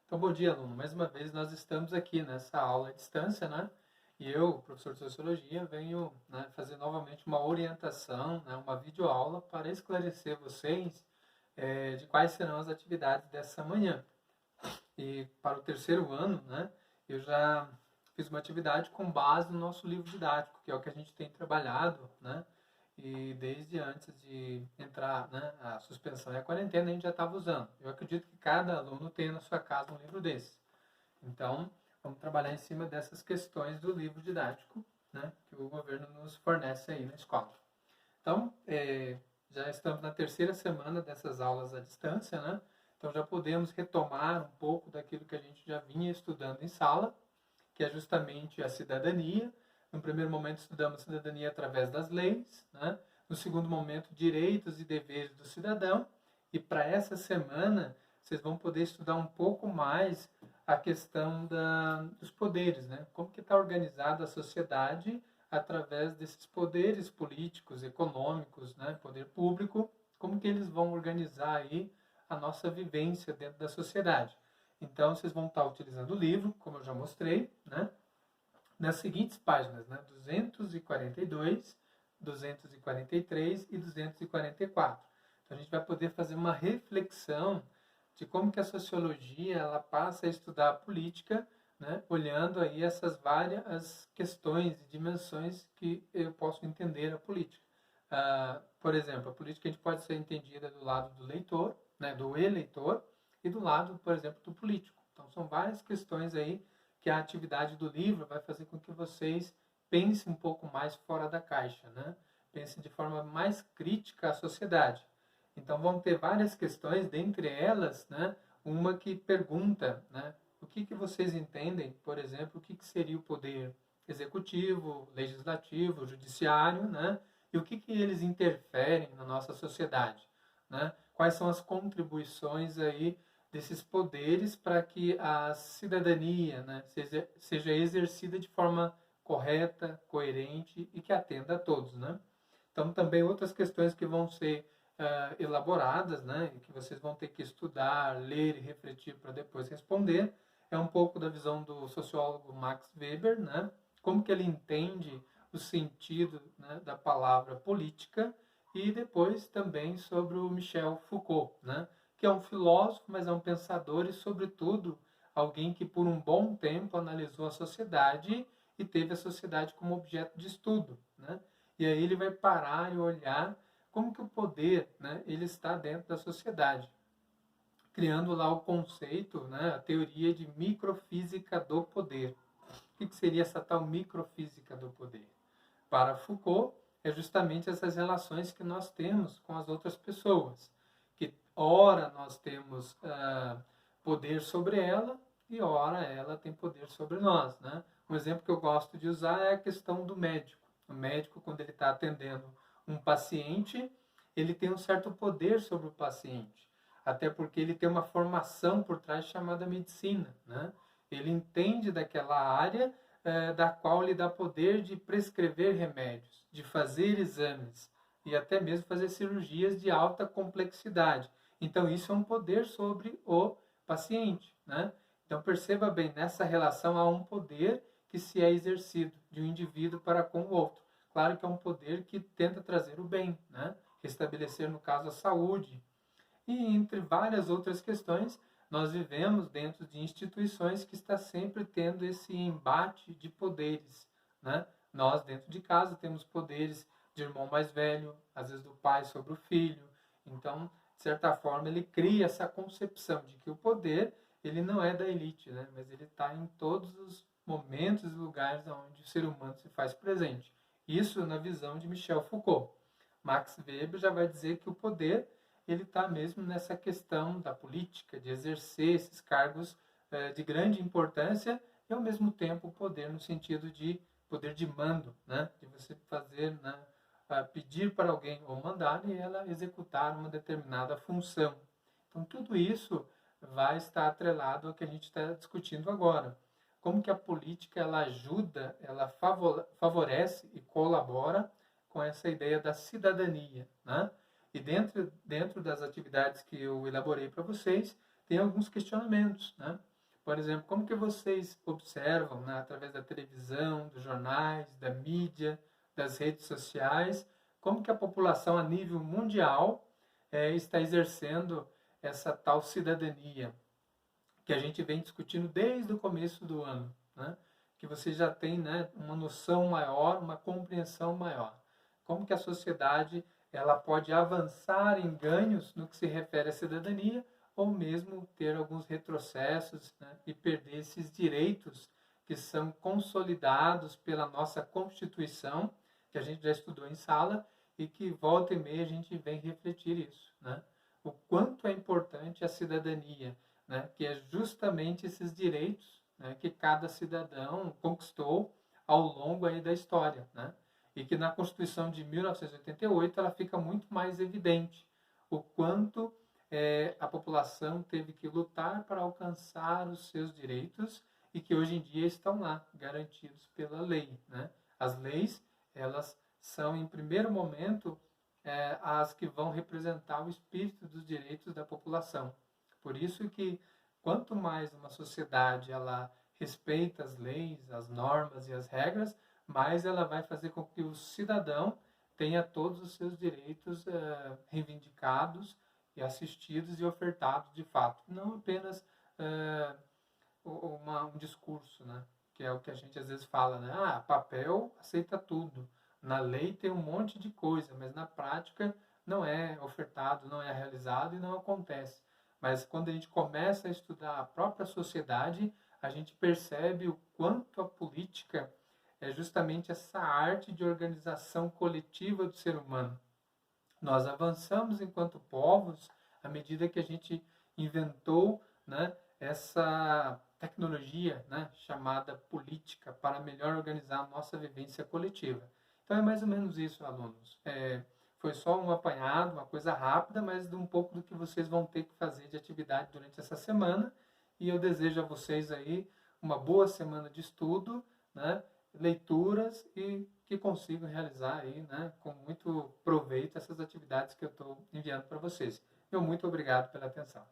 Então, bom dia, aluno. Mais uma vez nós estamos aqui nessa aula à distância, né? E eu, professor de Sociologia, venho, né, fazer novamente uma orientação, né, uma videoaula para esclarecer vocês de quais serão as atividades dessa manhã. E para o terceiro ano, né, eu já fiz uma atividade com base no nosso livro didático, que é o que a gente tem trabalhado, né? E desde antes de entrar, né, a suspensão e a quarentena, a gente já estava usando. Eu acredito que cada aluno tem na sua casa um livro desse. Então, vamos trabalhar em cima dessas questões do livro didático, né, que o governo nos fornece aí na escola. Então, já estamos na terceira semana dessas aulas à distância, né? Então, já podemos retomar um pouco daquilo que a gente já vinha estudando em sala, que é justamente a cidadania. No primeiro momento, estudamos cidadania através das leis, né? No segundo momento, direitos e deveres do cidadão. E para essa semana, vocês vão poder estudar um pouco mais a questão dos poderes, né? Como que está organizada a sociedade através desses poderes políticos, econômicos, né? Poder público, como que eles vão organizar aí a nossa vivência dentro da sociedade. Então, vocês vão estar utilizando o livro, como eu já mostrei, né? Nas seguintes páginas, né? 242, 243 e 244. Então, a gente vai poder fazer uma reflexão de como que a sociologia ela passa a estudar a política, né? Olhando aí essas várias questões e dimensões que eu posso entender a política. Por exemplo, a política a gente pode ser entendida do lado do leitor, né? Do eleitor, e do lado, por exemplo, do político. Então, são várias questões aí que a atividade do livro vai fazer com que vocês pensem um pouco mais fora da caixa, né? Pensem de forma mais crítica à sociedade. Então, vão ter várias questões, dentre elas, né, uma que pergunta, né, o que vocês entendem, por exemplo, o que seria o poder executivo, legislativo, judiciário, né, e o que eles interferem na nossa sociedade, né? Quais são as contribuições aí desses poderes para que a cidadania, né, seja exercida de forma correta, coerente e que atenda a todos, né? Então, também outras questões que vão ser elaboradas, né, e que vocês vão ter que estudar, ler e refletir para depois responder, é um pouco da visão do sociólogo Max Weber, né, como que ele entende o sentido, né, da palavra política, e depois também sobre o Michel Foucault, né, que é um filósofo, mas é um pensador e, sobretudo, alguém que por um bom tempo analisou a sociedade e teve a sociedade como objeto de estudo, né? E aí ele vai parar e olhar como que o poder, né, ele está dentro da sociedade, criando lá o conceito, né, a teoria de microfísica do poder. O que seria essa tal microfísica do poder? Para Foucault, é justamente essas relações que nós temos com as outras pessoas, que ora nós temos poder sobre ela e ora ela tem poder sobre nós, né? Um exemplo que eu gosto de usar é a questão do médico. O médico, quando ele está atendendo um paciente, ele tem um certo poder sobre o paciente, até porque ele tem uma formação por trás chamada medicina, né? Ele entende daquela área da qual lhe dá poder de prescrever remédios, de fazer exames e até mesmo fazer cirurgias de alta complexidade. Então, isso é um poder sobre o paciente, né? Então, perceba bem, nessa relação há um poder que se é exercido de um indivíduo para com o outro. Claro que é um poder que tenta trazer o bem, né? Restabelecer, no caso, a saúde. E entre várias outras questões, nós vivemos dentro de instituições que está sempre tendo esse embate de poderes, né? Nós, dentro de casa, temos poderes de irmão mais velho, às vezes do pai sobre o filho. Então, de certa forma, ele cria essa concepção de que o poder ele não é da elite, né? Mas ele está em todos os momentos e lugares onde o ser humano se faz presente. Isso na visão de Michel Foucault. Max Weber já vai dizer que o poder ele está mesmo nessa questão da política, de exercer esses cargos de grande importância e, ao mesmo tempo, o poder no sentido de poder de mando, né? De você fazer, né? Pedir para alguém ou mandar e ela executar uma determinada função. Então, tudo isso vai estar atrelado ao que a gente está discutindo agora. Como que a política ela ajuda, ela favorece e colabora com essa ideia da cidadania, né? E dentro das atividades que eu elaborei para vocês, tem alguns questionamentos, né? Por exemplo, como que vocês observam, né, através da televisão, dos jornais, da mídia, das redes sociais, como que a população a nível mundial está exercendo essa tal cidadania que a gente vem discutindo desde o começo do ano, né? Que você já tem, né, uma noção maior, uma compreensão maior. Como que a sociedade ela pode avançar em ganhos no que se refere à cidadania ou mesmo ter alguns retrocessos, né, e perder esses direitos que são consolidados pela nossa Constituição, que a gente já estudou em sala e que volta e meia a gente vem refletir isso, né? O quanto é importante a cidadania, né, que é justamente esses direitos, né, que cada cidadão conquistou ao longo aí da história, né, e que na Constituição de 1988 ela fica muito mais evidente o quanto a população teve que lutar para alcançar os seus direitos e que hoje em dia estão lá garantidos pela lei, né? As leis elas são em primeiro momento as que vão representar o espírito dos direitos da população. Por isso que quanto mais uma sociedade ela respeita as leis, as normas e as regras, mais ela vai fazer com que o cidadão tenha todos os seus direitos reivindicados e assistidos e ofertados de fato, não apenas um discurso, né? Que é o que a gente às vezes fala, né? Ah, papel aceita tudo. Na lei tem um monte de coisa, mas na prática não é ofertado, não é realizado e não acontece. Mas quando a gente começa a estudar a própria sociedade, a gente percebe o quanto a política é justamente essa arte de organização coletiva do ser humano. Nós avançamos enquanto povos à medida que a gente inventou, né, essa tecnologia, né, chamada política para melhor organizar a nossa vivência coletiva. Então é mais ou menos isso, alunos. Foi só um apanhado, uma coisa rápida, mas de um pouco do que vocês vão ter que fazer de atividade durante essa semana. E eu desejo a vocês aí uma boa semana de estudo, né, leituras e que consigam realizar aí, né, com muito proveito essas atividades que eu estou enviando para vocês. Meu muito obrigado pela atenção.